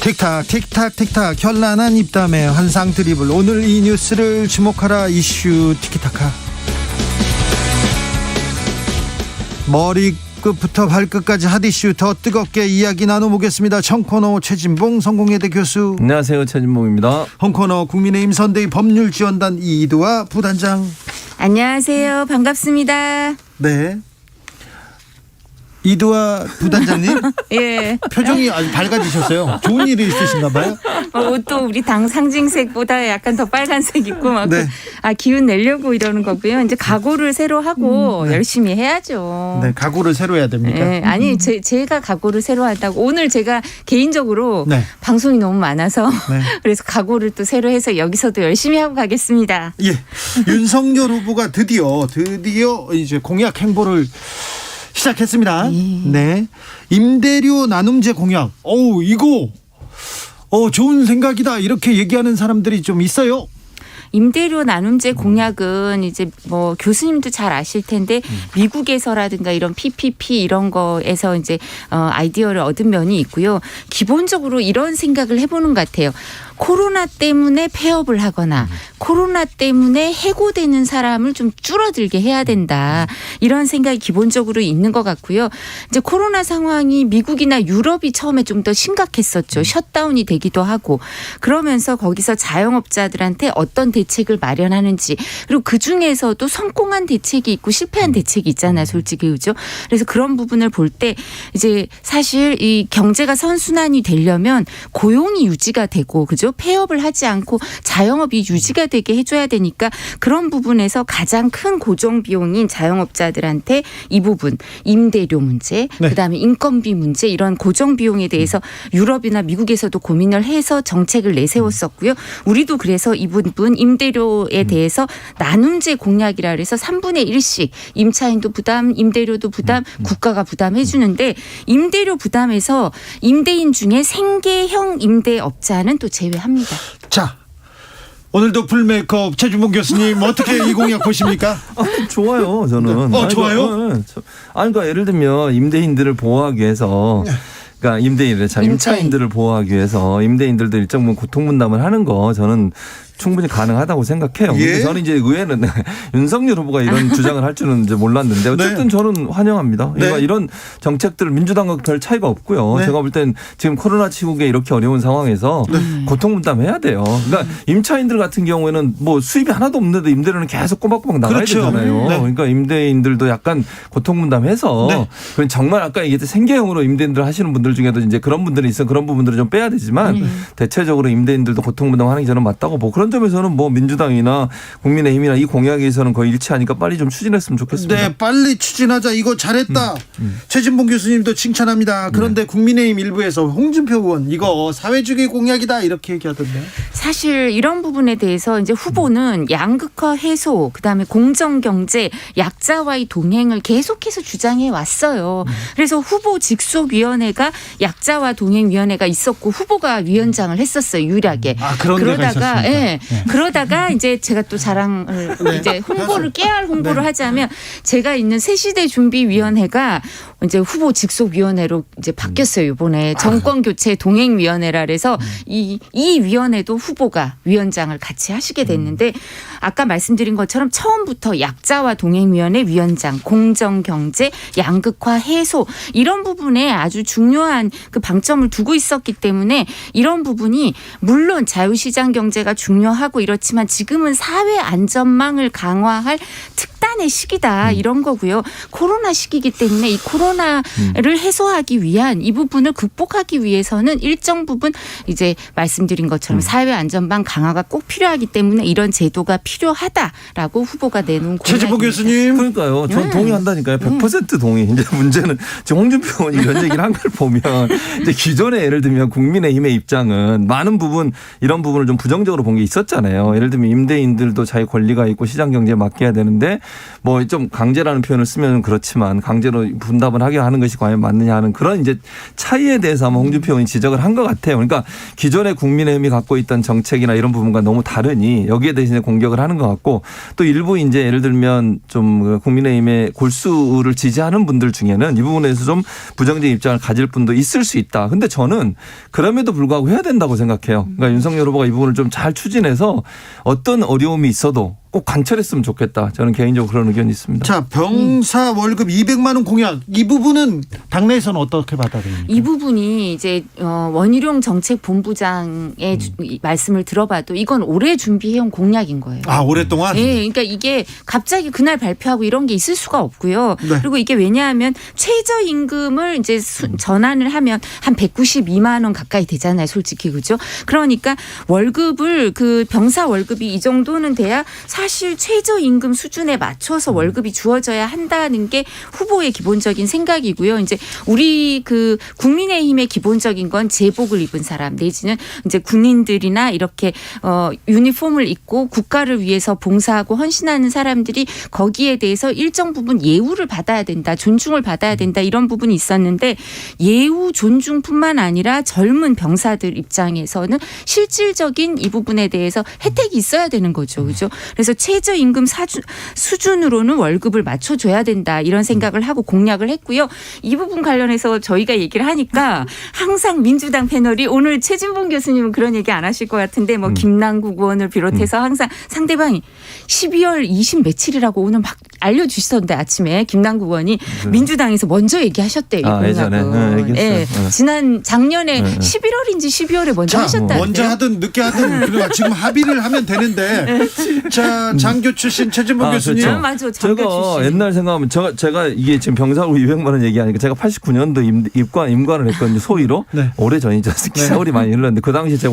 틱탁 틱탁 틱탁 현란한 입담의 환상 드리블. 오늘 이 뉴스를 주목하라 이슈 티키타카. 머리끝부터 발끝까지 핫 이슈 더 뜨겁게 이야기 나눠보겠습니다. 청코너 최진봉 성공회대 교수. 안녕하세요, 최진봉입니다. 홍코너 국민의힘 선대위 법률지원단 이두아 부단장. 안녕하세요. 반갑습니다. 네, 이두아 부단장님. 예. 표정이 아주 밝아지셨어요. 좋은 일이 있으신가 봐요. 옷도 우리 당 상징색보다 약간 더 빨간색 입고 막 네. 기운 내려고 이러는 거고요. 이제 각오를 새로 하고 네. 열심히 해야죠. 네, 각오를 새로 해야 됩니까? 예. 아니 제가 각오를 새로 한다고 오늘 제가 개인적으로 네. 방송이 너무 많아서 네. 그래서 각오를 또 새로 해서 여기서도 열심히 하고 가겠습니다. 예, 윤석열 후보가 드디어 이제 공약 행보를 시작했습니다. 네, 임대료 나눔제 공약. 이거 좋은 생각이다 이렇게 얘기하는 사람들이 좀 있어요. 임대료 나눔제 공약은 이제 뭐 교수님도 잘 아실 텐데 미국에서라든가 이런 PPP 이런 거에서 이제 아이디어를 얻은 면이 있고요. 기본적으로 이런 생각을 해보는 것 같아요. 코로나 때문에 폐업을 하거나 코로나 때문에 해고되는 사람을 좀 줄어들게 해야 된다. 이런 생각이 기본적으로 있는 것 같고요. 이제 코로나 상황이 미국이나 유럽이 처음에 좀 더 심각했었죠. 셧다운이 되기도 하고 그러면서 거기서 자영업자들한테 어떤 대책을 마련하는지 그리고 그중에서도 성공한 대책이 있고 실패한 대책이 있잖아요. 솔직히 그죠. 그래서 그런 부분을 볼 때 이제 사실 이 경제가 선순환이 되려면 고용이 유지가 되고 그죠. 폐업을 하지 않고 자영업이 유지가 되게 해줘야 되니까 그런 부분에서 가장 큰 고정 비용인 자영업자들한테 이 부분 임대료 문제 네. 그다음에 인건비 문제 이런 고정 비용에 대해서 유럽이나 미국에서도 고민을 해서 정책을 내세웠었고요. 우리도 그래서 이 부분 임대료에 대해서 나눔제 공약이라 그래서 3분의 1씩 임차인도 부담 임대료도 부담 국가가 부담해 주는데 임대료 부담에서 임대인 중에 생계형 임대업자는 또 제외합니다. 자, 오늘도 풀메이크업 최준봉 교수님 어떻게 이 공약 보십니까? 좋아요, 저는. 좋아요? 그러니까 예를 들면 임대인들을 보호하기 위해서. 그러니까 임차인들을 보호하기 위해서 임대인들도 일정 부분 고통 분담을 하는 거 저는 충분히 가능하다고 생각해요. 예? 근데 저는 이제 의외는 윤석열 후보가 이런 주장을 할 줄은 이제 몰랐는데 어쨌든 네. 저는 저는 환영합니다. 네. 그러니까 이런 정책들 민주당과 별 차이가 없고요. 네. 제가 볼 땐 지금 코로나 시국에 이렇게 어려운 상황에서 고통 분담해야 돼요. 그러니까 임차인들 같은 경우에는 뭐 수입이 하나도 없는데도 임대료는 계속 꼬박꼬박 나가야 그렇죠. 되잖아요. 네. 그러니까 임대인들도 약간 고통 분담해서 네. 그건 정말 아까 얘기했던 생계형으로 임대인들 하시는 분들 중에도 이제 그런 분들이 있어 그런 부분들을 좀 빼야 되지만 대체적으로 임대인들도 고통 분담하는 게 저는 맞다고 보고 그런 점에서는 뭐 민주당이나 국민의힘이나 이 공약에서는 거의 일치하니까 빨리 좀 추진했으면 좋겠습니다. 네, 빨리 추진하자. 이거 잘했다. 최진봉 교수님도 칭찬합니다. 그런데 국민의힘 일부에서 홍준표 의원 이거 사회주의 공약이다 이렇게 얘기하던데. 사실 이런 부분에 대해서 이제 후보는 양극화 해소, 그다음에 공정경제, 약자와의 동행을 계속해서 주장해 왔어요. 그래서 후보 직속위원회가 약자와 동행위원회가 있었고 후보가 위원장을 했었어요. 유일하게. 그런 데가 그러다가 있었습니까? 예. 그러다가 이제 제가 또 자랑을 이제 홍보를 깨알 홍보를 하자면 제가 있는 새시대 준비위원회가 이제 후보 직속위원회로 이제 바뀌었어요. 이번에 정권 교체 동행위원회라 그래서 이 위원회도 후보가 위원장을 같이 하시게 됐는데 아까 말씀드린 것처럼 처음부터 약자와 동행위원회 위원장, 공정경제, 양극화 해소 이런 부분에 아주 중요한 그 방점을 두고 있었기 때문에 이런 부분이 물론 자유시장 경제가 중요하고 이렇지만 지금은 사회 안전망을 강화할 특단의 시기다 이런 거고요. 코로나 시기이기 때문에 이 코로나를 해소하기 위한 이 부분을 극복하기 위해서는 일정 부분 이제 말씀드린 것처럼 사회 안전망 강화가 꼭 필요하기 때문에 이런 제도가 필요하다라고 후보가 내놓은 최진봉 공약입니다. 교수님. 그러니까요. 전 동의한다니까요. 100% 동의. 이제 문제는 지금 홍준표 의원이 이런 얘기를 한 걸 보면 이제 기존에 예를 들면 국민의힘의 입장은 많은 부분 이런 부분을 좀 부정적으로 본 게 있었잖아요. 예를 들면 임대인들도 자기 권리가 있고 시장 경제에 맡겨야 되는데 뭐 좀 강제라는 표현을 쓰면 그렇지만 강제로 분담을 하게 하는 것이 과연 맞느냐 하는 그런 이제 차이에 대해서 아마 홍준표 의원이 지적을 한 것 같아요. 그러니까 기존의 국민의힘이 갖고 있던 정책이나 이런 부분과 너무 다르니 여기에 대해서 공격을 하는 것 같고 또 일부 이제 예를 들면 좀 국민의힘의 골수를 지지하는 분들 중에는 이 부분에서 좀 부정적인 입장을 가질 분도 있을 수 있다. 근데 저는 그럼에도 불구하고 해야 된다고 생각해요. 그러니까 윤석열 후보가 이 부분을 좀 잘 추진해서 어떤 어려움이 있어도 꼭 관철했으면 좋겠다. 저는 개인적으로 그런 의견이 있습니다. 자, 병사 월급 200만 원 공약 이 부분은 당내에서는 어떻게 받아들입니까? 이 부분이 이제 원희룡 정책본부장의 말씀을 들어봐도 이건 오래 준비해온 공약인 거예요. 아, 오랫동안? 네, 그러니까 이게 갑자기 그날 발표하고 이런 게 있을 수가 없고요. 네. 그리고 이게 왜냐하면 최저임금을 이제 전환을 하면 한 192만 원 가까이 되잖아요, 솔직히 그죠? 그러니까 월급을 그 병사 월급이 이 정도는 돼야 사실 최저임금 수준에 맞춰서 월급이 주어져야 한다는 게 후보의 기본적인 생각이고요. 이제 우리 그 국민의힘의 기본적인 건 제복을 입은 사람 내지는 이제 군인들이나 이렇게 유니폼을 입고 국가를 위해서 봉사하고 헌신하는 사람들이 거기에 대해서 일정 부분 예우를 받아야 된다, 존중을 받아야 된다 이런 부분이 있었는데 예우 존중뿐만 아니라 젊은 병사들 입장에서는 실질적인 이 부분에 대해서 혜택이 있어야 되는 거죠, 그죠? 그래서 최저임금 수준으로는 월급을 맞춰줘야 된다 이런 생각을 하고 공약을 했고요. 이 부분 관련해서 저희가 얘기를 하니까 항상 민주당 패널이 오늘 최진봉 교수님은 그런 얘기 안 하실 것 같은데 뭐 김남국 의원을 비롯해서 항상 상대방이 12월 20 며칠이라고 오늘 막 알려주시던데 아침에 김남국 의원이 민주당에서 먼저 얘기하셨대요. 이 공약은. 예전에 네, 지난 작년에 11월인지 12월에 먼저 하셨다는데요. 먼저 하든 늦게 하든 그냥 지금 합의를 하면 되는데 자, 장교 출신 최진봉 교수님. 그렇죠. 맞아, 장교 제가 출신. 옛날 생각하면 제가 이게 지금 병사로 200만 원 얘기하니까 제가 89년도 임관을 했거든요. 소위로. 네. 오래 전이죠. 세월이 많이 흘렀는데 그 당시 제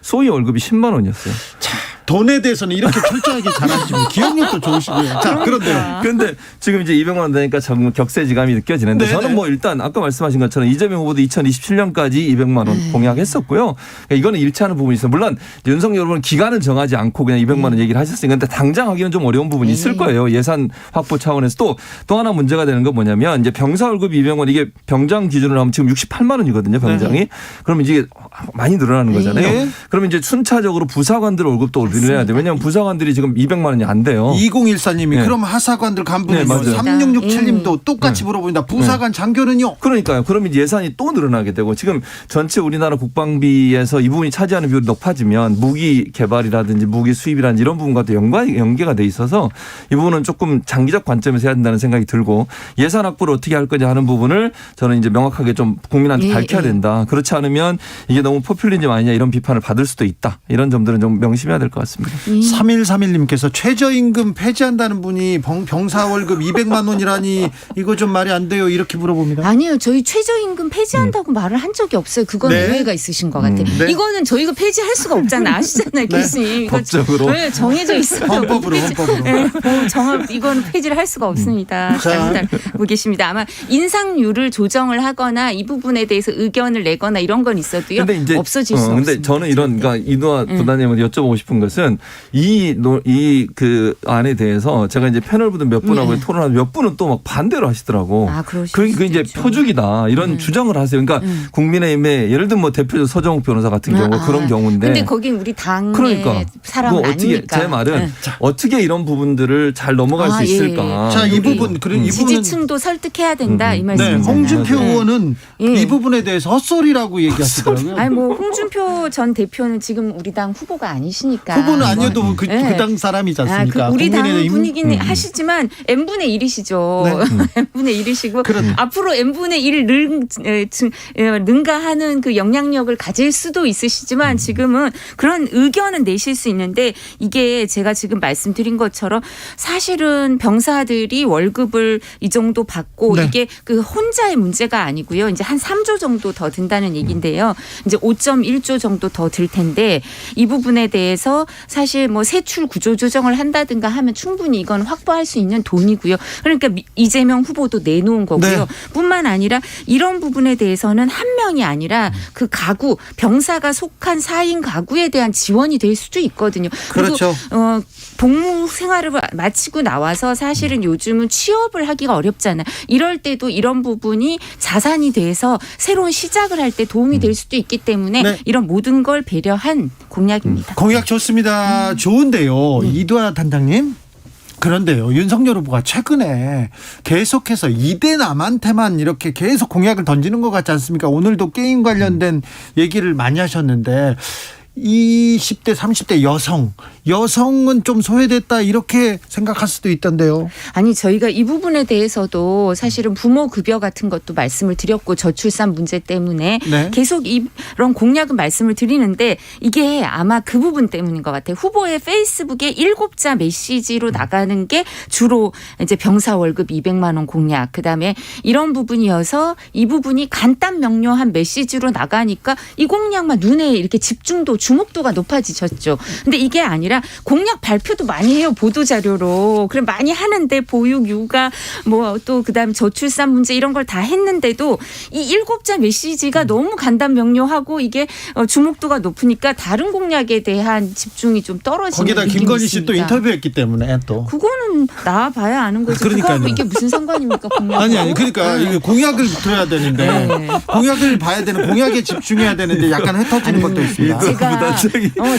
소위 월급이 10만 원이었어요. 자, 돈에 대해서는 이렇게 철저하게 잘하시고 기억력도 좋으시고요. 자, 그런데요. 그런데 지금 이제 200만 원 되니까 좀 격세지감이 느껴지는데 네네. 저는 뭐 일단 아까 말씀하신 것처럼 이재명 후보도 2027년까지 200만 원 공약했었고요. 그러니까 이거는 일치하는 부분이 있어요. 물론 윤석열 후보는 기간은 정하지 않고 그냥 200만 원 얘기를 하셨으니까 근데 당장 하기는 좀 어려운 부분이 있을 거예요. 예산 확보 차원에서 또 하나 문제가 되는 건 뭐냐면 이제 병사 월급 200원 이게 병장 기준으로 하면 지금 68만 원이거든요. 병장이. 그러면 이제 많이 늘어나는 거잖아요. 네. 그러면 이제 순차적으로 부사관들 월급도 늘려야 돼요. 왜냐하면 부사관들이 지금 200만 원이 안 돼요. 2014님이 네. 그럼 하사관들 간부는요. 네, 맞아요. 3667님도 똑같이 물어봅니다. 부사관 장교는요. 그러니까요. 그러면 예산이 또 늘어나게 되고 지금 전체 우리나라 국방비에서 이 부분이 차지하는 비율이 높아지면 무기 개발이라든지 무기 수입이라든지 이런 부분과도 연계가 돼 있어서 이 부분은 조금 장기적 관점에서 해야 된다는 생각이 들고 예산 확보를 어떻게 할 거냐 하는 부분을 저는 이제 명확하게 좀 국민한테 밝혀야 된다. 그렇지 않으면 이게 너무 포퓰리즘 아니냐 이런 비판을 받을 수도 있다. 이런 점들은 좀 명심해야 될 것 같습니다. 3131님께서 최저임금 폐지한다는 분이 병사 월급 200만 원이라니 이거 좀 말이 안 돼요. 이렇게 물어봅니다. 아니요. 저희 최저임금 폐지한다고 말을 한 적이 없어요. 그건 네. 오해가 있으신 것 같아요. 네. 이거는 저희가 폐지할 수가 없잖아요. 아시잖아요. 교수님. 이거 법적으로. 네, 정해져 있어요. 헌법으로. 네, 이건 폐지를 할 수가 없습니다. 잘못하고 계십니다. 아마 인상률을 조정을 하거나 이 부분에 대해서 의견을 내거나 이런 건 있어도요. 근데 이제 없어질 수 없습니다. 근데 저는 그러니까 이노아 부단님한테 여쭤보고 싶은 것은 그 안에 대해서 제가 이제 패널분들 몇 분하고 토론하면 몇 분은 또 막 반대로 하시더라고. 아, 그러실 그게 수도 이제 있죠. 표죽이다 이런 주장을 하세요. 그러니까 국민의힘의 예를 들면 뭐 대표적 서정욱 변호사 같은 경우 그런 경우인데. 근데 거긴 우리 당의 그러니까 사람은 뭐 어떻게 아니니까. 제 말은 어떻게 이런 부분들을 잘 넘어갈 수 있을까. 자, 이 부분 지지층도 설득해야 된다 이 네, 말씀이잖아요. 홍준표 네. 의원은 이 부분에 대해서 헛소리라고 얘기하시더라고요. 아니 뭐 홍준표 전 대표는 지금 우리 당 후보가 아니시니까. 후보는 아니어도 그 네. 당 사람이지 않습니까? 우리 당 국민의힘. 분위기는 하시지만 n분의 1이시죠. n분의 1이시고 앞으로 n분의 1을 능가하는 그 영향력을 가질 수도 있으시지만 지금은 그런 의견은 내실 수 있는데 이게 제가 지금 말씀드린 것처럼 사실은 병사들이 월급을 이 정도 받고 이게 그 혼자의 문제가 아니고요. 이제 한 3조 정도 더 든다는 얘기인데요. 이제 5.1조 정도 더 들 텐데 이 부분에 대해서 사실 뭐 세출 구조 조정을 한다든가 하면 충분히 이건 확보할 수 있는 돈이고요. 그러니까 이재명 후보도 내놓은 거고요. 뿐만 아니라 이런 부분에 대해서는 한 명이 아니라 그 가구 병사가 속한 4인 가구에 대한 지원이 될 수도 있거든요. 그렇죠. 그리고 복무 생활을 마치고 나와서 사실은 요즘은 취업을 하기가 어렵잖아요. 이럴 때도 이런 부분이 자산이 돼서 새로운 시작을 할 때 도움이 될 수도 있기 때문에 네. 이런 모든 걸 배려한 공약입니다. 공약 좋습니다. 좋은데요. 이두아 단장님. 그런데요, 윤석열 후보가 최근에 계속해서 이대남한테만 이렇게 계속 공약을 던지는 것 같지 않습니까? 오늘도 게임 관련된 얘기를 많이 하셨는데 20대, 30대 여성은 좀 소외됐다 이렇게 생각할 수도 있던데요. 아니 저희가 이 부분에 대해서도 사실은 부모 급여 같은 것도 말씀을 드렸고 저출산 문제 때문에 네. 계속 이런 공약은 말씀을 드리는데 이게 아마 그 부분 때문인 것 같아요. 후보의 페이스북에 7자 메시지로 나가는 게 주로 이제 병사 월급 200만 원 공약, 그다음에 이런 부분이어서 이 부분이 간단 명료한 메시지로 나가니까 이 공약만 눈에 이렇게 주목도가 높아지셨죠. 근데 이게 아니라 공약 발표도 많이 해요. 보도자료로. 그럼 많이 하는데 보육, 육아, 뭐 또 그다음에 저출산 문제 이런 걸 다 했는데도 이 7자 메시지가 너무 간단 명료하고 이게 주목도가 높으니까 다른 공약에 대한 집중이 좀 떨어지는 거기다 느낌이 김건희 씨 또 있습니다. 인터뷰했기 때문에 또. 그거는 나와봐야 아는 거지. 그러니까요. 그거하고 이게 무슨 상관입니까? 공약하고? 아니 그러니까 이게 공약을 들어야 되는데 네. 공약을 봐야 되는 공약에 집중해야 되는데 약간 흩어지는 것도 있습니다.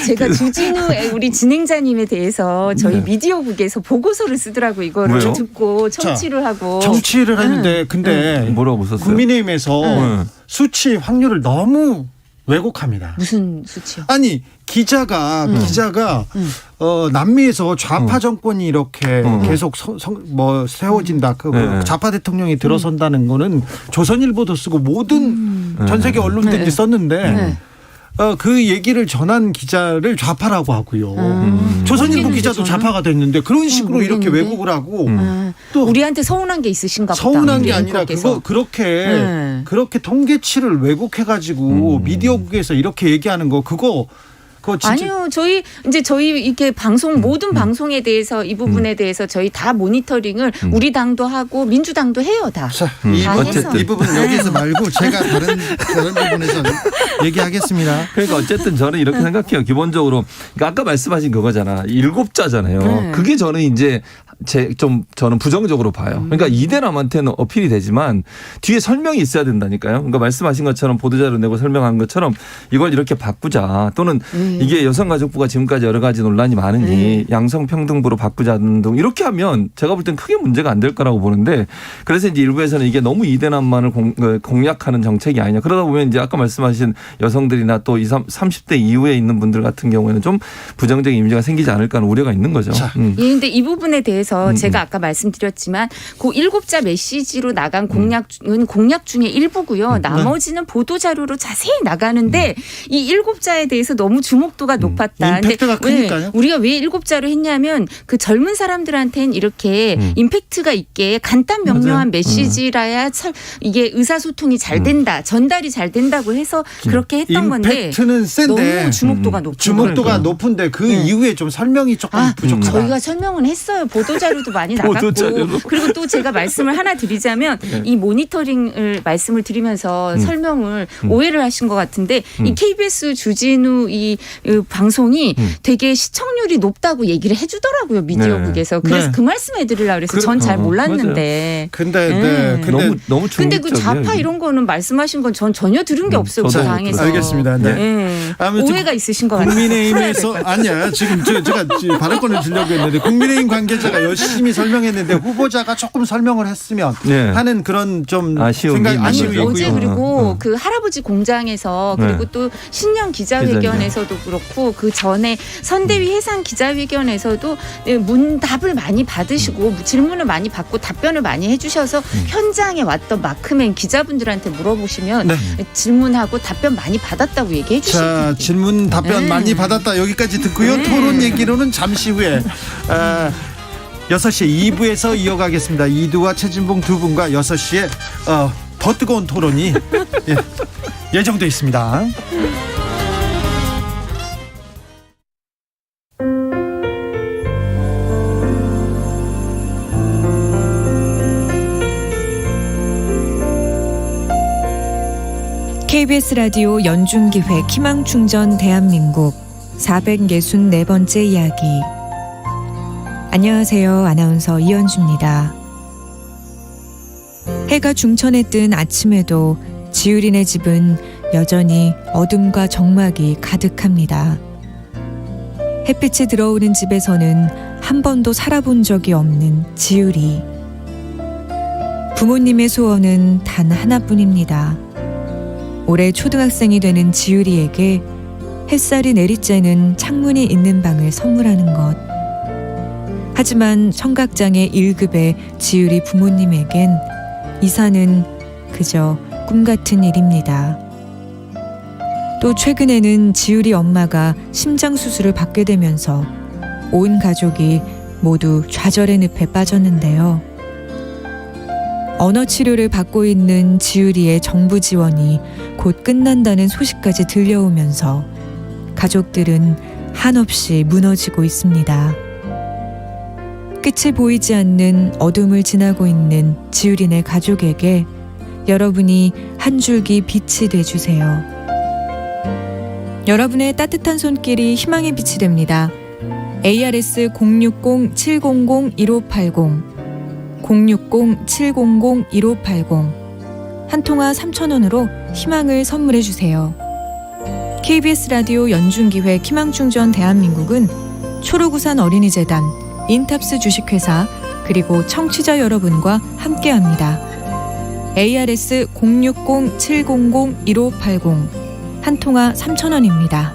제가 주진우 우리 진행자님에 대해서 저희 미디어국에서 보고서를 쓰더라고 이거를 왜요? 듣고 청취를 하고 정치를 했는데 근데 뭐라고 썼어요? 국민의힘에서 네. 수치 확률을 너무 왜곡합니다. 무슨 수치요? 아니 기자가 남미에서 좌파 정권이 이렇게 계속 세워진다. 네. 좌파 대통령이 들어선다는 거는 조선일보도 쓰고 모든 전 세계 언론들이 네. 썼는데 네. 그 얘기를 전한 기자를 좌파라고 하고요. 조선일보 기자도 저는? 좌파가 됐는데 그런 식으로 이렇게 모르겠는데. 왜곡을 하고 또 우리한테 서운한 게 있으신가 보다. 서운한 게 우리 아니라 앵커께서. 그렇게 통계치를 왜곡해가지고 미디어국에서 이렇게 얘기하는 거 그거 진짜 아니요, 저희 이렇게 모든 방송에 대해서 이 부분에 대해서 저희 다 모니터링을 우리 당도 하고 민주당도 해요 다. 자, 어쨌든. 이 부분 여기서 말고 제가 다른 부분에서 얘기하겠습니다. 그러니까 어쨌든 저는 이렇게 생각해요. 기본적으로 그러니까 아까 말씀하신 그거잖아. 7자잖아요. 네. 그게 저는 이제 저는 부정적으로 봐요. 그러니까 이대남한테는 어필이 되지만 뒤에 설명이 있어야 된다니까요. 그러니까 말씀하신 것처럼 보도자료 내고 설명한 것처럼 이걸 이렇게 바꾸자 또는 이게 여성가족부가 지금까지 여러 가지 논란이 많으니 양성평등부로 바꾸자 등 이렇게 하면 제가 볼 땐 크게 문제가 안 될 거라고 보는데 그래서 이제 일부에서는 이게 너무 이대남만을 공략하는 정책이 아니냐. 그러다 보면 이제 아까 말씀하신 여성들이나 또 30대 이후에 있는 분들 같은 경우에는 좀 부정적인 이미지가 생기지 않을까 하는 우려가 있는 거죠. 그런데 이 부분에 대해서 제가 아까 말씀드렸지만 그 7자 메시지로 나간 공약은 공약 중에 일부고요. 나머지는 보도자료로 자세히 나가는데 이 7자에 대해서 너무 주목도가 높았다. 임팩트가 크니까요. 우리가 왜 7자로 했냐면 그 젊은 사람들한테는 이렇게 임팩트가 있게 간단 명료한 메시지라야 이게 의사소통이 잘 된다. 전달이 잘 된다고 해서 그렇게 했던 건데 임팩트는 센데 너무 주목도가 높은 주목도가 거예요. 높은데 그 이후에 좀 설명이 조금 부족하다. 저희가 설명은 했어요. 보도자료도 많이 나갔고 보도자료로. 그리고 또 제가 말씀을 하나 드리자면 이 모니터링을 말씀을 드리면서 설명을 오해를 하신 것 같은데 이 KBS 주진우 이 방송이 되게 시청률이 높다고 얘기를 해주더라고요. 미디어국에서. 그래서 네. 그 말씀 해드리려고 그래서 전 잘 몰랐는데. 근데 너무 근데 그 중립적이에요. 좌파 이게. 이런 거는 말씀하신 건 전 전혀 들은 게 없어요. 그 저도 당에서. 알겠습니다. 네. 예. 아무튼 오해가 있으신 것 같아요. 국민의힘에서 아니야 지금 제가 발언권을 주려고 했는데 국민의힘 관계자가 열심히 설명했는데 후보자가 조금 설명을 했으면 네. 하는 그런 좀 아쉬움이 생각 있는 아쉬움이 거죠. 어제 있고요. 그리고 그 할아버지 공장에서 그리고 네. 또 신년 기자회견에서도 그렇고 그 전에 선대위 해상 기자회견에서도 문답을 많이 받으시고 질문을 많이 받고 답변을 많이 해주셔서 현장에 왔던 마크맨 기자분들한테 물어보시면 네. 질문하고 답변 많이 받았다고 얘기해 자 주시거든요. 질문 답변 많이 받았다 여기까지 듣고요. 토론 얘기로는 잠시 후에 6시 2부에서 이어가겠습니다. 이두와 최진봉 두 분과 6시에 더 뜨거운 토론이 예정돼 있습니다. KBS 라디오 연중기획 희망충전 대한민국 464번째 이야기 안녕하세요. 아나운서 이현주입니다. 해가 중천에 뜬 아침에도 지율이네 집은 여전히 어둠과 적막이 가득합니다. 햇빛이 들어오는 집에서는 한 번도 살아본 적이 없는 지율이. 부모님의 소원은 단 하나뿐입니다. 올해 초등학생이 되는 지율이에게 햇살이 내리쬐는 창문이 있는 방을 선물하는 것. 하지만 청각장애 1급의 지율이 부모님에겐 이사는 그저 꿈 같은 일입니다. 또 최근에는 지율이 엄마가 심장 수술을 받게 되면서 온 가족이 모두 좌절의 늪에 빠졌는데요. 언어 치료를 받고 있는 지율이의 정부 지원이 곧 끝난다는 소식까지 들려오면서 가족들은 한없이 무너지고 있습니다. 끝이 보이지 않는 어둠을 지나고 있는 지율이네 가족에게 여러분이 한 줄기 빛이 돼주세요. 여러분의 따뜻한 손길이 희망의 빛이 됩니다. ARS 060-700-1580 060-700-1580 한 통화 3,000원으로 희망을 선물해 주세요. KBS 라디오 연중기획 희망충전 대한민국은 초록우산 어린이재단, 인탑스 주식회사 그리고 청취자 여러분과 함께합니다. ARS 060-700-1580 한 통화 3,000원입니다.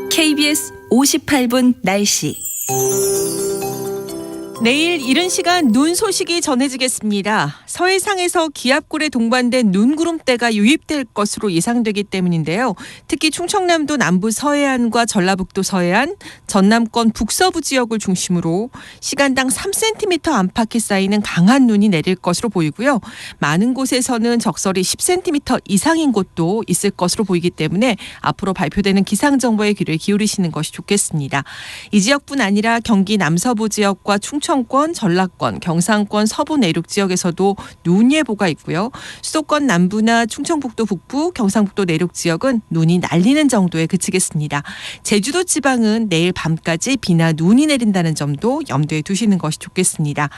KBS 58분 날씨. 내일 이른 시간 눈 소식이 전해지겠습니다. 서해상에서 기압골에 동반된 눈구름대가 유입될 것으로 예상되기 때문인데요. 특히 충청남도 남부 서해안과 전라북도 서해안, 전남권 북서부 지역을 중심으로 시간당 3cm 안팎이 쌓이는 강한 눈이 내릴 것으로 보이고요. 많은 곳에서는 적설이 10cm 이상인 곳도 있을 것으로 보이기 때문에 앞으로 발표되는 기상정보에 귀를 기울이시는 것이 좋겠습니다. 이 지역뿐 아니라 경기 남서부 지역과 충청권, 전라권, 경상권 서부 내륙 지역에서도 눈 예보가 있고요. 수도권 남부나 충청북도 북부, 경상북도 내륙 지역은 눈이 날리는 정도에 그치겠습니다. 제주도 지방은 내일 밤까지 비나 눈이 내린다는 점도 염두에 두시는 것이 좋겠습니다.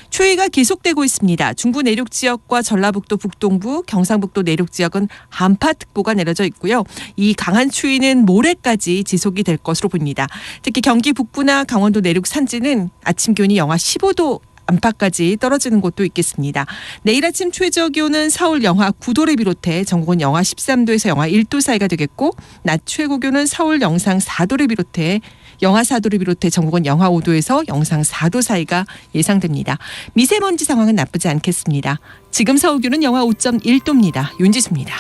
추위가 계속되고 있습니다. 중부 내륙 지역과 전라북도 북동부, 경상북도 내륙 지역은 한파특보가 내려져 있고요. 이 강한 추위는 모레까지 지속이 될 것으로 보입니다. 특히 경기 북부나 강원도 내륙 산지는 아침 기온이 영하 15도 안팎까지 떨어지는 곳도 있겠습니다. 내일 아침 최저 기온은 서울 영하 9도를 비롯해 전국은 영하 13도에서 영하 1도 사이가 되겠고 낮 최고 기온은 서울 영상 4도를 비롯해 영하 4도를 비롯해 전국은 영하 5도에서 영상 4도 사이가 예상됩니다. 미세먼지 상황은 나쁘지 않겠습니다. 지금 서울 기온은 영하 5.1도입니다. 윤지수입니다.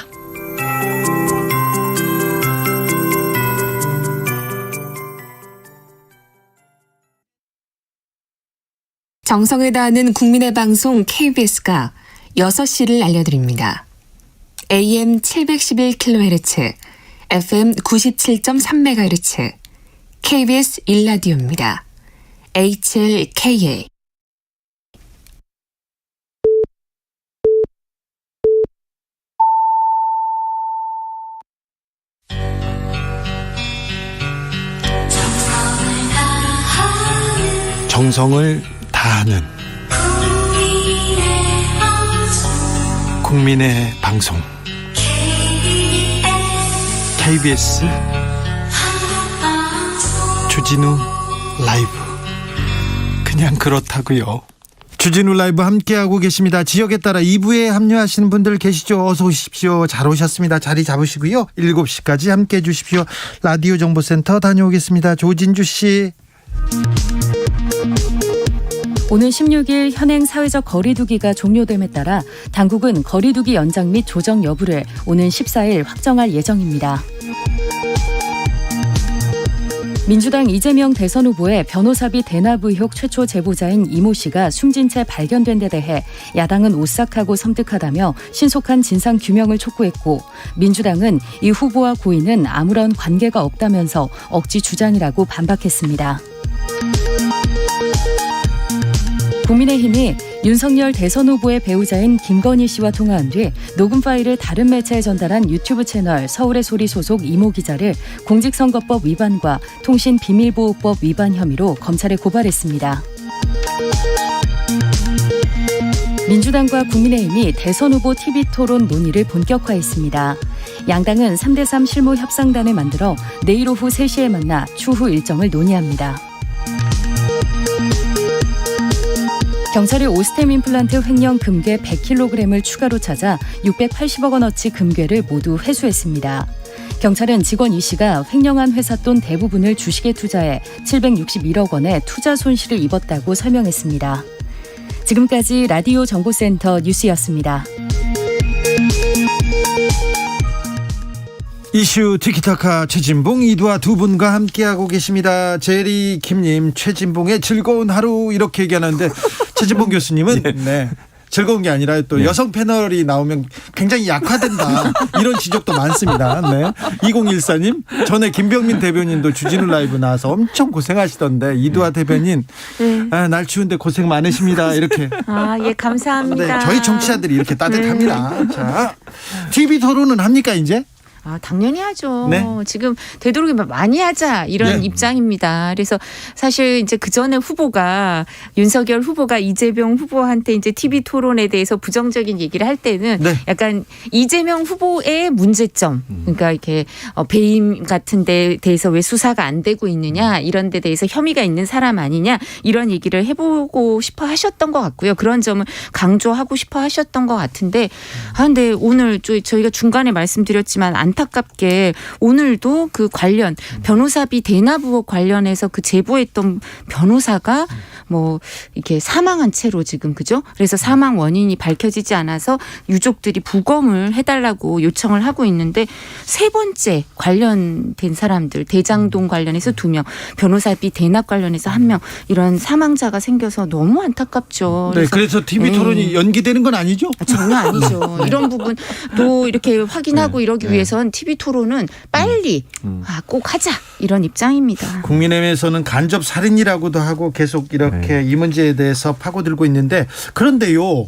정성을 다하는 국민의 방송 KBS가 6시를 알려드립니다. AM 711kHz, FM 97.3MHz, KBS 1라디오입니다. HLKA. 정성을 다하는 국민의 방송 KBS 주진우 라이브. 그냥 그렇다고요. 주진우 라이브 함께하고 계십니다. 지역에 따라 2부에 합류하시는 분들 계시죠? 어서 오십시오. 잘 오셨습니다. 자리 잡으시고요. 7시까지 함께해 주십시오. 라디오 정보센터 다녀오겠습니다. 조진주 씨. 오는 16일 현행 사회적 거리두기가 종료됨에 따라 당국은 거리두기 연장 및 조정 여부를 오는 14일 확정할 예정입니다. 민주당 이재명 대선 후보의 변호사비 대납 의혹 최초 제보자인 이모 씨가 숨진 채 발견된 데 대해 야당은 오싹하고 섬뜩하다며 신속한 진상 규명을 촉구했고, 민주당은 이 후보와 고인은 아무런 관계가 없다면서 억지 주장이라고 반박했습니다. 국민의힘이 윤석열 대선 후보의 배우자인 김건희 씨와 통화한 뒤 녹음 파일을 다른 매체에 전달한 유튜브 채널 서울의 소리 소속 이모 기자를 공직선거법 위반과 통신비밀보호법 위반 혐의로 검찰에 고발했습니다. 민주당과 국민의힘이 대선 후보 TV토론 논의를 본격화했습니다. 양당은 3대3 실무협상단을 만들어 내일 오후 3시에 만나 추후 일정을 논의합니다. 경찰이 오스템 임플란트 횡령 금괴 100kg을 추가로 찾아 680억 원어치 금괴를 모두 회수했습니다. 경찰은 직원 이 씨가 횡령한 회사 돈 대부분을 주식에 투자해 761억 원의 투자 손실을 입었다고 설명했습니다. 지금까지 라디오 정보센터 뉴스였습니다. 이슈 티키타카 최진봉 이두아 두 분과 함께하고 계십니다. 제리 김님 최진봉의 즐거운 하루 이렇게 얘기하는데 최진봉 교수님은 네. 즐거운 게 아니라 또 여성 패널이 나오면 굉장히 약화된다 이런 지적도 많습니다. 네. 2014님 전에 김병민 대변인도 주진우 라이브 나와서 엄청 고생하시던데 이두아 대변인 날 추운데 고생 많으십니다 이렇게. 예, 감사합니다. 네, 저희 정치자들이 이렇게 따뜻합니다. 자, TV 토론은 합니까 이제? 당연히 하죠. 네. 지금 되도록이면 많이 하자 이런 네. 입장입니다. 그래서 사실 이제 그 전에 후보가 윤석열 후보가 이재명 후보한테 이제 TV 토론에 대해서 부정적인 얘기를 할 때는 네. 약간 이재명 후보의 문제점, 그러니까 이렇게 배임 같은 데 대해서 왜 수사가 안 되고 있느냐 이런 데 대해서 혐의가 있는 사람 아니냐 이런 얘기를 해보고 싶어 하셨던 것 같고요. 그런 점을 강조하고 싶어 하셨던 것 같은데 근데 오늘 저희가 중간에 말씀드렸지만 안타깝게 오늘도 그 관련 변호사비 대납 의혹 관련해서 그 제보했던 변호사가 뭐 이렇게 사망한 채로 지금 그죠? 그래서 사망 원인이 밝혀지지 않아서 유족들이 부검을 해달라고 요청을 하고 있는데 세 번째 관련된 사람들 대장동 관련해서 2명, 변호사비 대납 관련해서 1명 이런 사망자가 생겨서 너무 안타깝죠. 네, 그래서 TV 토론이 연기되는 건 아니죠? 전혀 아니죠. 이런 부분도 이렇게 확인하고 이러기 위해선 TV 토론은 빨리 꼭 하자 이런 입장입니다. 국민의힘에서는 간접 살인이라고도 하고 계속 이렇게 이 문제에 대해서 파고들고 있는데 그런데요.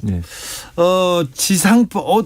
지상법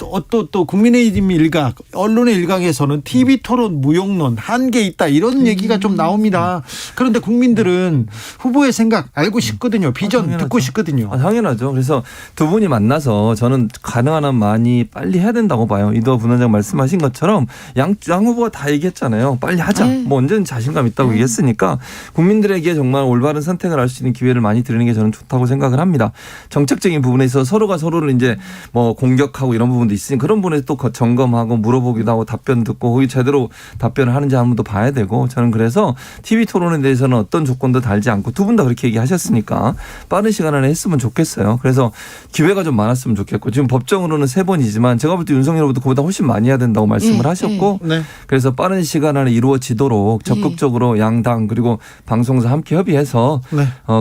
또 국민의힘 일각 언론의 일각에서는 TV 토론 무용론 한계 있다 이런 얘기가 좀 나옵니다. 그런데 국민들은 후보의 생각 알고 싶거든요. 비전 듣고 싶거든요. 당연하죠. 그래서 두 분이 만나서 저는 가능한 한 많이 빨리 해야 된다고 봐요. 이두아 부원장 말씀하신 것처럼 양 후보가 다 얘기했잖아요. 빨리 하자. 뭐 언제든 자신감 있다고 얘기했으니까 국민들에게 정말 올바른 선택을 할 수 있는 기회를 많이 드리는 게 저는 좋다고 생각을 합니다. 정책적인 부분에 있어서 서로가 서로를 이제 뭐 공격하고 이런 부분도 있으니 그런 부분에서 또 점검하고 물어보기도 하고 답변 듣고 거기 제대로 답변을 하는지 한번 더 봐야 되고 저는 그래서 TV 토론에 대해서는 어떤 조건도 달지 않고 두 분 다 그렇게 얘기하셨으니까 빠른 시간 안에 했으면 좋겠어요. 그래서 기회가 좀 많았으면 좋겠고 지금 법정으로는 3번이지만 제가 볼 때 윤석열 후보도 그보다 훨씬 많이 해야 된다고 말씀을 하셨고 그래서 빠른 시간 안에 이루어지도록 적극적으로 양당 그리고 방송사 함께 협의해서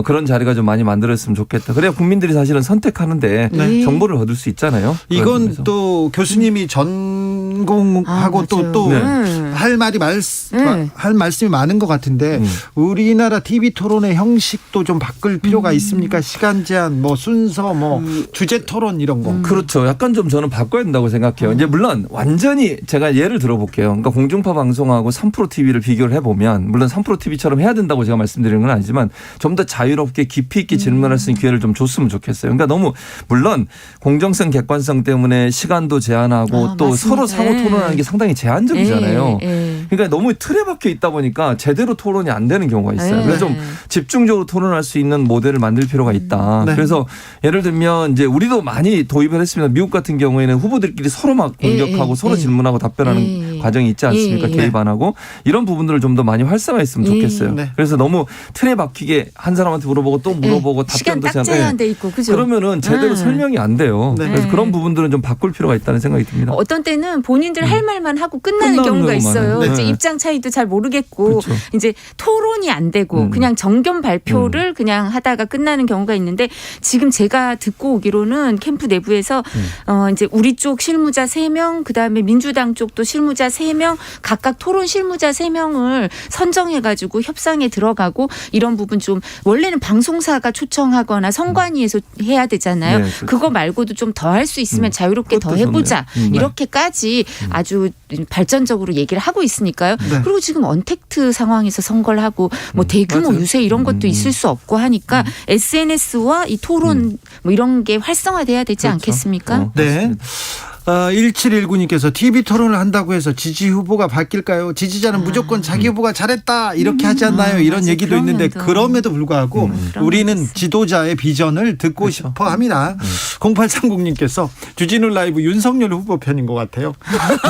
그런 자리가 좀 많이 만들어졌으면 좋겠다. 그래야 국민들이 사실은 선택하는데 정보를 얻을 수 있잖아요. 이건 또 교수님이 전공하고 또 할 말이 할 말씀이 많은 것 같은데 우리나라 TV 토론의 형식도 좀 바꿀 필요가 있습니까? 시간 제한, 뭐 순서, 뭐 주제 토론 이런 거. 그렇죠. 약간 좀 저는 바꿔야 된다고 생각해요. 이제 물론 완전히 제가 예를 들어볼게요. 그러니까 공중파 방송하고 3프로 TV를 비교를 해보면 물론 3프로 TV처럼 해야 된다고 제가 말씀드리는 건 아니지만 좀 더 자유롭게 깊이 있게 질문할 수 있는 기회를 좀 줬으면 좋겠어요. 그러니까 너무 물론 공정성 객관성 때문에 시간도 제한하고 또 맞습니다. 서로 상호 토론하는 게 상당히 제한적이잖아요. 그러니까 너무 틀에 박혀 있다 보니까 제대로 토론이 안 되는 경우가 있어요. 그래서 좀 집중적으로 토론할 수 있는 모델을 만들 필요가 있다. 그래서 예를 들면 이제 우리도 많이 도입을 했습니다. 미국 같은 경우에는 후보들끼리 서로 막 공격하고 서로 질문하고 답변하는 과정이 있지 않습니까? 개입 안 하고 이런 부분들을 좀 더 많이 활성화했으면 좋겠어요. 그래서 너무 틀에 박히게 한 사람한테 물어보고 또 물어보고 답변도 시간 딱 제한돼 있고 그죠? 그러면은 제대로 설명이 안 돼요. 그래서 그런 부분들은 좀 바꿀 필요가 있다는 생각이 듭니다. 어떤 때는 본인들 할 말만 하고 끝나는 경우가 있어요. 이제 입장 차이도 잘 모르겠고 그렇죠. 이제 토론이 안 되고 그냥 정견 발표를 그냥 하다가 끝나는 경우가 있는데 지금 제가 듣고 오기로는 캠프 내부에서 이제 우리 쪽 실무자 3명 그다음에 민주당 쪽도 실무자 3명 각각 토론 실무자 3명을 선정해가지고 협상에 들어가고 이런 부분 좀 원래는 방송사가 초청하거나 선관위에서 해야 되잖아요. 네, 그렇죠. 그거 말고도 좀 더 할 수 있으면 자유롭게 더 그것도 해보자. 좋네요. 이렇게까지 아주 발전적으로 얘기를 하고 있으니까요. 네. 그리고 지금 언택트 상황에서 선거를 하고 뭐 대규모 맞아요. 유세 이런 것도 있을 수 없고 하니까 SNS와 이 토론 뭐 이런 게 활성화돼야 되지 않겠습니까? 네. 맞습니다. 1719님께서 TV 토론을 한다고 해서 지지 후보가 바뀔까요? 지지자는 무조건 자기 후보가 잘했다 이렇게 하지 않나요? 이런 맞아. 얘기도 있는데 그러면도. 그럼에도 불구하고 그런 우리는 거 있어요. 지도자의 비전을 듣고 그렇죠. 싶어 합니다. 0830님께서 주진우 라이브 윤석열 후보 편인 것 같아요.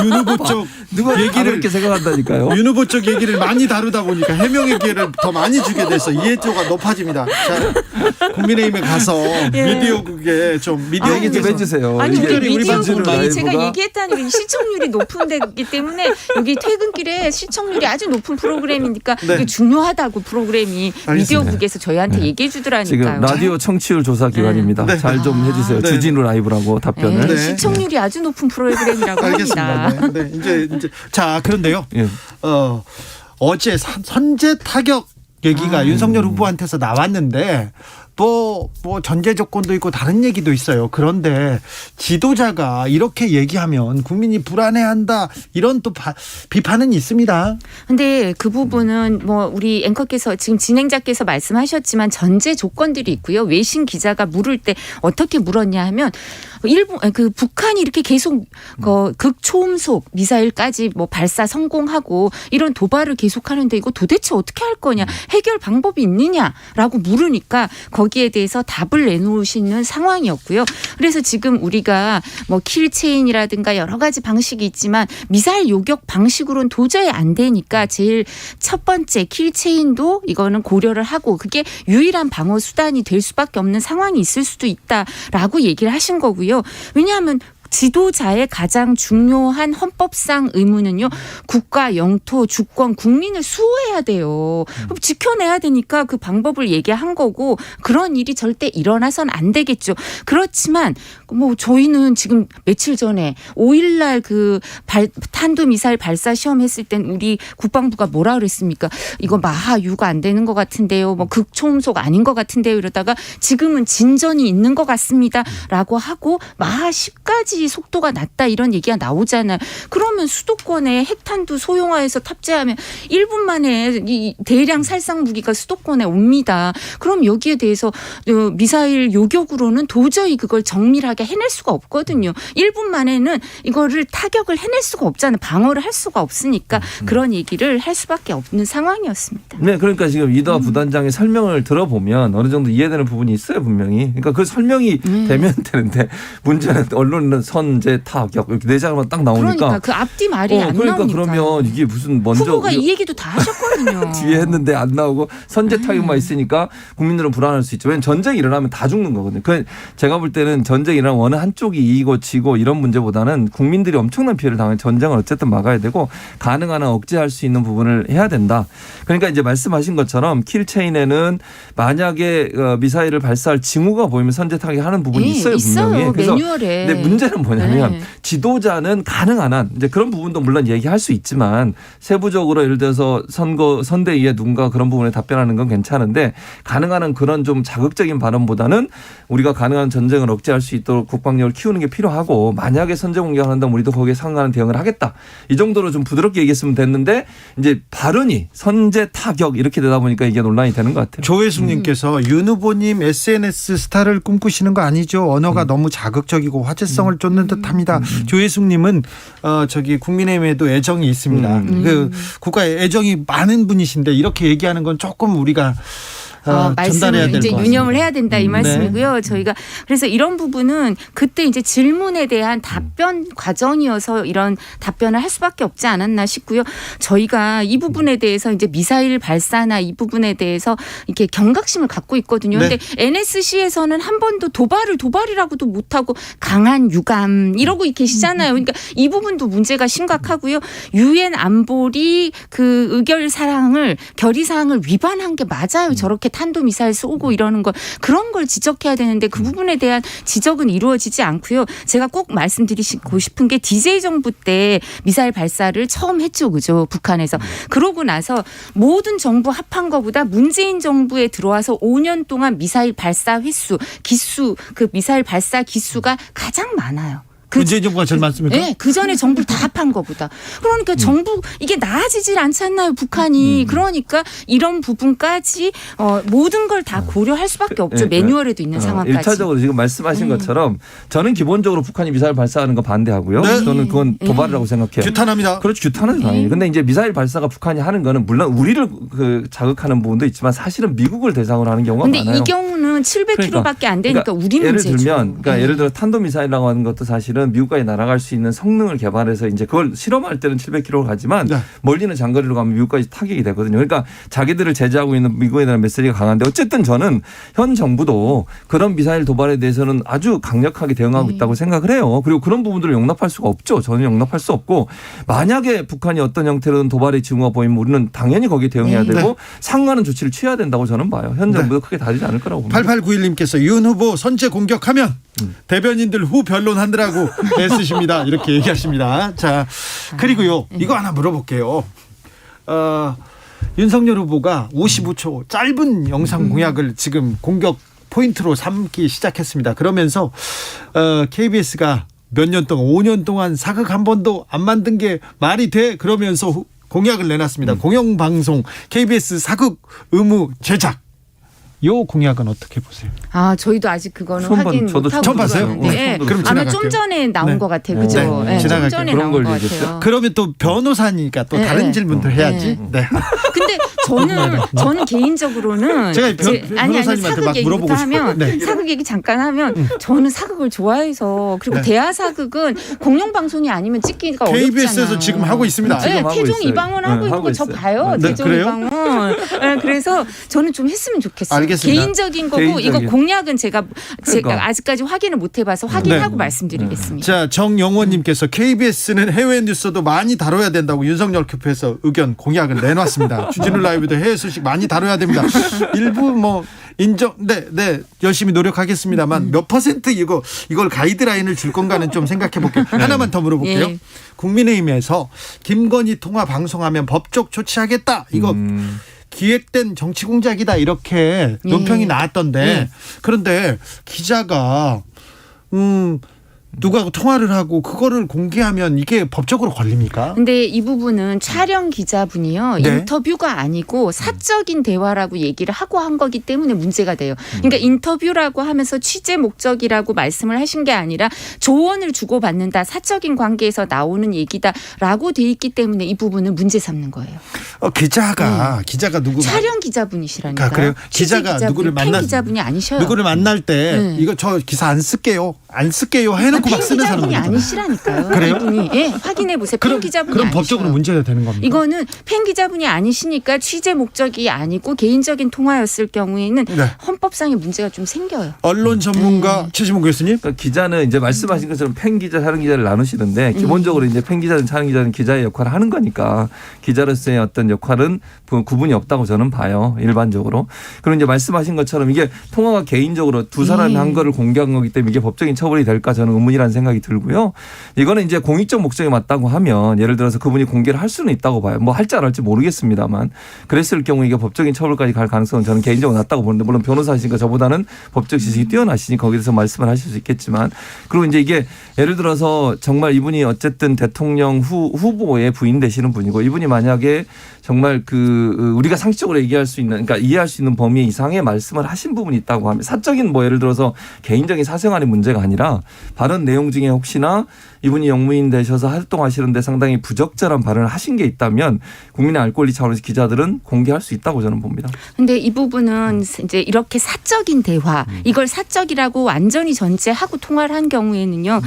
윤 후보 쪽 누가 얘기를 이렇게 생각한다니까요. 윤 후보 쪽 얘기를 많이 다루다 보니까 해명의 기회를 더 많이 주게 돼서 이해도가 높아집니다. 자, 국민의힘에 가서 미디어국에 좀 얘기 좀 미디어국에서 해주세요. 아니 이게 우리 우리 미디어 방송을 국민이 제가 라이브가 얘기했다는 게 시청률이 높은 데기 때문에 여기 퇴근길에 시청률이 아주 높은 프로그램이니까 네. 이게 중요하다고 프로그램이 알겠습니다. 미디어국에서 저희한테 얘기해 주더라니까요. 지금 라디오 청취율 조사 기관입니다. 네. 잘 좀 해주세요. 네. 주진우 라이브라고 답변을. 네. 시청률이 아주 높은 프로그램이라고 알겠습니다. 합니다. 네, 네. 이제 자 그런데요. 예. 어제 선제 타격 얘기가 윤석열 후보한테서 나왔는데 뭐 전제 조건도 있고 다른 얘기도 있어요. 그런데 지도자가 이렇게 얘기하면 국민이 불안해한다 이런 또 비판은 있습니다. 근데 그 부분은 뭐 우리 앵커께서 지금 진행자께서 말씀하셨지만 전제 조건들이 있고요. 외신 기자가 물을 때 어떻게 물었냐 하면 북한이 이렇게 계속 극초음속 미사일까지 뭐 발사 성공하고 이런 도발을 계속하는데 이거 도대체 어떻게 할 거냐 해결 방법이 있느냐라고 물으니까 거기에 대해서 답을 내놓으시는 상황이었고요. 그래서 지금 우리가 뭐 킬체인이라든가 여러 가지 방식이 있지만 미사일 요격 방식으로는 도저히 안 되니까 제일 첫 번째 킬체인도 이거는 고려를 하고 그게 유일한 방어 수단이 될 수밖에 없는 상황이 있을 수도 있다라고 얘기를 하신 거고요. 왜냐하면 지도자의 가장 중요한 헌법상 의무는요. 국가, 영토, 주권, 국민을 수호해야 돼요. 지켜내야 되니까 그 방법을 얘기한 거고 그런 일이 절대 일어나선 안 되겠죠. 그렇지만 뭐 저희는 지금 며칠 전에 5일날 그 탄도미사일 발사 시험했을 땐 우리 국방부가 뭐라 그랬습니까? 이거 마하 유가 안 되는 것 같은데요. 뭐 극초음속 아닌 것 같은데요. 이러다가 지금은 진전이 있는 것 같습니다. 라고 하고 마하 10까지 속도가 낮다 이런 얘기가 나오잖아요. 그러면 수도권에 핵탄두 소형화해서 탑재하면 1분 만에 이 대량 살상 무기가 수도권에 옵니다. 그럼 여기에 대해서 미사일 요격으로는 도저히 그걸 정밀하게 해낼 수가 없거든요. 1분 만에는 이거를 타격을 해낼 수가 없잖아요. 방어를 할 수가 없으니까 그런 얘기를 할 수밖에 없는 상황이었습니다. 네, 그러니까 지금 이도하 부단장의 설명을 들어보면 어느 정도 이해되는 부분이 있어요, 분명히. 그러니까 그 설명이 되면 되는데 문제는 언론은 선제 타격 이렇게 네 자료만 딱 나오니까. 그러니까 그 앞뒤 말이 안 그러니까 나오니까. 그러면 이게 무슨 먼저 후보가 이 얘기도 다 하셨거든요. 뒤에 했는데 안 나오고 선제 타격만 있으니까 국민들은 불안할 수 있죠. 왜냐하면 전쟁이 일어나면 다 죽는 거거든요. 제가 볼 때는 전쟁이 일어나면 어느 한쪽이 이기고 지고 이런 문제보다는 국민들이 엄청난 피해를 당하는 전쟁을 어쨌든 막아야 되고 가능한 한 억제할 수 있는 부분을 해야 된다. 그러니까 이제 말씀하신 것처럼 킬체인에는 만약에 미사일을 발사할 징후가 보이면 선제 타격하는 부분이 있어요, 분명히. 그래서 매뉴얼에. 근데 문제는 뭐냐면 네. 지도자는 가능한 한 이제 그런 부분도 물론 얘기할 수 있지만 세부적으로 예를 들어서 선대위에 누군가 그런 부분에 답변하는 건 괜찮은데 가능한 한 그런 좀 자극적인 발언보다는 우리가 가능한 전쟁을 억제할 수 있도록 국방력을 키우는 게 필요하고 만약에 선제 공격을 한다면 우리도 거기에 상응하는 대응을 하겠다. 이 정도로 좀 부드럽게 얘기했으면 됐는데 이제 발언이 선제 타격 이렇게 되다 보니까 이게 논란이 되는 것 같아요. 조혜숙님께서 윤 후보님 SNS 스타를 꿈꾸시는 거 아니죠? 언어가 너무 자극적이고 화제성을 쫓는 듯합니다. 조혜숙님은 저기 국민의힘에도 애정이 있습니다. 그 국가에 애정이 많은 분이신데 이렇게 얘기하는 건 조금 우리가 전달해야 말씀을 될 이제 것 유념을 같습니다. 해야 된다 이 말씀이고요. 저희가 그래서 이런 부분은 그때 이제 질문에 대한 답변 과정이어서 이런 답변을 할 수밖에 없지 않았나 싶고요. 저희가 이 부분에 대해서 이제 미사일 발사나 이 부분에 대해서 이렇게 경각심을 갖고 있거든요. 네. 근데 NSC에서는 한 번도 도발이라고도 못하고 강한 유감 이러고 계시잖아요. 그러니까 이 부분도 문제가 심각하고요. 유엔 안보리 그 결의사항을 위반한 게 맞아요. 저렇게 탄도미사일 쏘고 이러는 거 그런 걸 지적해야 되는데 그 부분에 대한 지적은 이루어지지 않고요. 제가 꼭 말씀드리고 싶은 게 DJ 정부 때 미사일 발사를 처음 했죠. 그죠? 북한에서. 그러고 나서 모든 정부 합한 거보다 문재인 정부에 들어와서 5년 동안 미사일 발사 횟수, 기수, 그 미사일 발사 기수가 가장 많아요. 문재인 정부가 제일 많습니까? 네, 그 전에 정부를 다 합한 거보다. 그러니까 정부 이게 나아지질 않지 않나요, 북한이? 그러니까 이런 부분까지 모든 걸 다 고려할 수밖에 없죠. 매뉴얼에도 있는 상황까지. 1차적으로 지금 말씀하신 것처럼 저는 기본적으로 북한이 미사일 발사하는 거 반대하고요. 네. 저는 그건 도발이라고 생각해요. 규탄합니다. 그렇죠. 규탄은 당연히. 근데 이제 미사일 발사가 북한이 하는 거는 물론 우리를 자극하는 부분도 있지만 사실은 미국을 대상으로 하는 경우가 근데 많아요. 이 경우는 700km밖에 안 되니까 그러니까 우리 예를 문제죠. 들면, 예를 들어 탄도미사일이라고 하는 것도 사실은 미국까지 날아갈 수 있는 성능을 개발해서 이제 그걸 실험할 때는 700km를 가지만 네. 멀리는 장거리로 가면 미국까지 타격이 되거든요. 그러니까 자기들을 제재하고 있는 미국에 대한 메시지가 강한데 어쨌든 저는 현 정부도 그런 미사일 도발에 대해서는 아주 강력하게 대응하고 있다고 생각을 해요. 그리고 그런 부분들을 용납할 수가 없죠. 저는 용납할 수 없고 만약에 북한이 어떤 형태로든 도발의 징후가 보이면 우리는 당연히 거기에 대응해야 되고 상응하는 조치를 취해야 된다고 저는 봐요. 현 정부도 크게 다르지 않을 거라고 봅니다. 8891님께서 윤 후보 선제 공격하면 대변인들 후 변론한다라고 애쓰십니다. 이렇게 얘기하십니다. 자, 그리고요. 이거 하나 물어볼게요. 윤석열 후보가 55초 짧은 영상 공약을 지금 공격 포인트로 삼기 시작했습니다. 그러면서 KBS가 몇 년 동안 5년 동안 사극 한 번도 안 만든 게 말이 돼? 그러면서 공약을 내놨습니다. 공영방송 KBS 사극 의무 제작. 요 공약은 어떻게 보세요? 저희도 아직 그거는 처음 확인 저도 못하고 처음 봤어요? 있는데 네. 그럼 아마 지나갈게요. 좀 전에 나온 네. 것 같아요. 그죠? 네. 네, 좀 지나갈게요. 전에 그런 나온 걸 것 얘기했죠. 같아요. 그러면 또 변호사니까 또 네, 다른 네. 질문도 해야지. 네. 근데 저는 개인적으로는 제가 변호사님한테 사극 막 얘기부터 물어보고 싶어요. 하면 네. 사극 얘기 잠깐 하면 저는 사극을 좋아해서 그리고 네. 대하 사극은 공영방송이 아니면 찍기가 어렵잖아요. KBS에서 지금 하고 있습니다. 네, 하고 태종 있어요. 이방원 네, 하고 있는 하고 거 저 있어요. 봐요. 네, 태종 그래요? 이방원. 네, 그래서 저는 좀 했으면 좋겠어요. 알겠습니다. 개인적인 거고 이거 개인적인. 공약은 제가 그러니까. 아직까지 확인을 못 해봐서 확인하고 네. 말씀드리겠습니다. 자, 정영원님께서 KBS는 해외 뉴스도 많이 다뤄야 된다고 윤석열 교표에서 의견 공약을 내놨습니다. 주진우 라이브도 해외 소식 많이 다뤄야 됩니다. 일부 뭐 인정, 네, 열심히 노력하겠습니다만 몇 퍼센트 이걸 가이드라인을 줄 건가는 좀 생각해 볼게요. 하나만 더 물어볼게요. 예. 국민의힘에서 김건희 통화 방송하면 법적 조치하겠다. 이거 기획된 정치 공작이다 이렇게 논평이 나왔던데 예. 그런데 기자가 누가 통화를 하고 그거를 공개하면 이게 법적으로 걸립니까? 근데 이 부분은 촬영 기자분이요. 네. 인터뷰가 아니고 사적인 대화라고 얘기를 하고 한 거기 때문에 문제가 돼요. 그러니까 인터뷰라고 하면서 취재 목적이라고 말씀을 하신 게 아니라 조언을 주고받는다. 사적인 관계에서 나오는 얘기다라고 돼 있기 때문에 이 부분은 문제 삼는 거예요. 기자가 누구 촬영 기자분이시라니까요. 그래요? 취재 기자가 기자분이, 누구를 팬 만나- 기자분이 아니셔요. 누구를 만날 때 네. 이거 저 기사 안 쓸게요 해놓고 막 팬 쓰는 기자분이 사람들 아니시라니까요. 그래요? 이분이 확인해 보세요. 팬 기자분이 그럼 아니셔요. 법적으로 문제가 되는 겁니까? 이거는 팬 기자분이 아니시니까 취재 목적이 아니고 개인적인 통화였을 경우에는 네. 헌법상의 문제가 좀 생겨요. 언론 전문가 최지봉 교수님. 그러니까 기자는 이제 말씀하신 것처럼 팬 기자, 촬영 기자를 나누시는데 기본적으로 이제 팬 기자든 촬영 기자든 기자의 역할을 하는 거니까 기자로서의 어떤 역할은 구분이 없다고 저는 봐요. 일반적으로. 그리고 이제 말씀하신 것처럼 이게 통화가 개인적으로 두 사람이 한 거를 공개한 거기 때문에 이게 법적인 처벌이 될까 저는 의문이라는 생각이 들고요. 이거는 이제 공익적 목적이 맞다고 하면 예를 들어서 그분이 공개를 할 수는 있다고 봐요. 뭐 할지 안 할지 모르겠습니다만 그랬을 경우 이게 법적인 처벌까지 갈 가능성은 저는 개인적으로 낮다고 보는데 물론 변호사시니까 저보다는 법적 지식이 뛰어나시니 거기에 대해서 말씀을 하실 수 있겠지만 그리고 이제 이게 예를 들어서 정말 이분이 어쨌든 대통령 후보에 부인되시는 분이고 이분이 만약에 정말 우리가 상식적으로 얘기할 수 있는 그러니까 이해할 수 있는 범위 이상의 말씀을 하신 부분이 있다고 하면 사적인 뭐 예를 들어서 개인적인 사생활의 문제가 아니라 발언 내용 중에 혹시나 이분이 영무인 되셔서 활동하시는데 상당히 부적절한 발언을 하신 게 있다면 국민의 알 권리 차원에서 기자들은 공개할 수 있다고 저는 봅니다. 근데 이 부분은 이제 이렇게 사적인 대화 이걸 사적이라고 완전히 전제하고 통화를 한 경우에는요.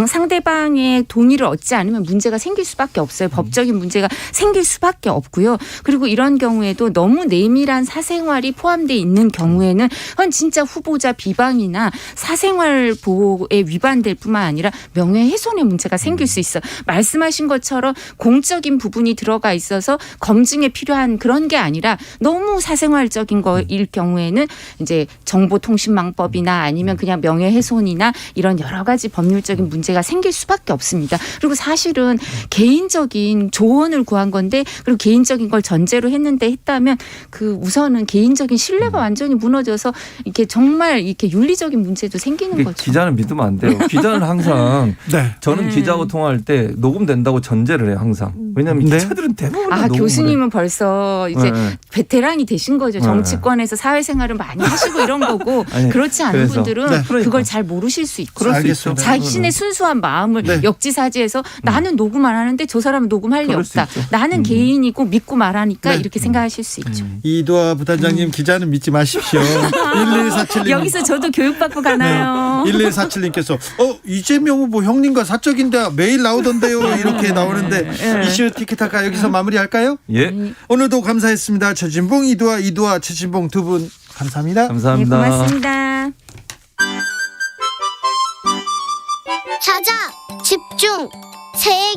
상대방의 동의를 얻지 않으면 문제가 생길 수밖에 없어요. 법적인 문제가 생길 수밖에 없고요. 그리고 이런 경우에도 너무 내밀한 사생활이 포함되어 있는 경우에는 그건 진짜 후보자 비방이나 사생활 보호에 위반될 뿐만 아니라 명예훼손의 문제가 생길 수 있어. 말씀하신 것처럼 공적인 부분이 들어가 있어서 검증에 필요한 그런 게 아니라 너무 사생활적인 거일 경우에는 이제 정보통신망법이나 아니면 그냥 명예훼손이나 이런 여러 가지 법률적인 문제가 생길 수밖에 없습니다. 그리고 사실은 개인적인 조언을 구한 건데 그리고 개인적인 걸 전제로 했다면 그 우선은 개인적인 신뢰가 완전히 무너져서 이렇게 정말 이렇게 윤리적인 문제도 생기는 거죠. 기자는 믿으면 안 돼요. 기자는 항상 네. 저는 기자하고 통화할 때 녹음된다고 전제를 해요. 항상. 왜냐하면 네. 기자들은 대부분 다 녹음을 교수님은 해요. 벌써 이제 네. 베테랑이 되신 거죠. 정치권에서 사회생활을 많이 하시고 이런 거고 아니, 그렇지 않은 그래서. 분들은 네. 그러니까. 그걸 잘 모르실 수 있죠. 그럴 수 알겠습니다. 있죠. 자신의 순수한 마음을 네. 역지사지해서 나는 녹음 안 하는데 저 사람은 녹음할 리 그럴 수 없다. 있죠. 나는 개인이고 믿고 말하니까 네. 이렇게 생각하실 수 있죠. 이도아 부단장님 기자는 믿지 마십시오. 1147님. 여기서 저도 교육받고 가나요? 1147님께서 이재명 후보 형님과 사적인데 매일 나오던데요. 이렇게 나오는데 이슈 티키타카 여기서 마무리할까요? 예. 오늘도 감사했습니다. 최진봉 이도아 최진봉 두 분 감사합니다. 네, 감사합니다. 고맙습니다. 자자, 집중. 새해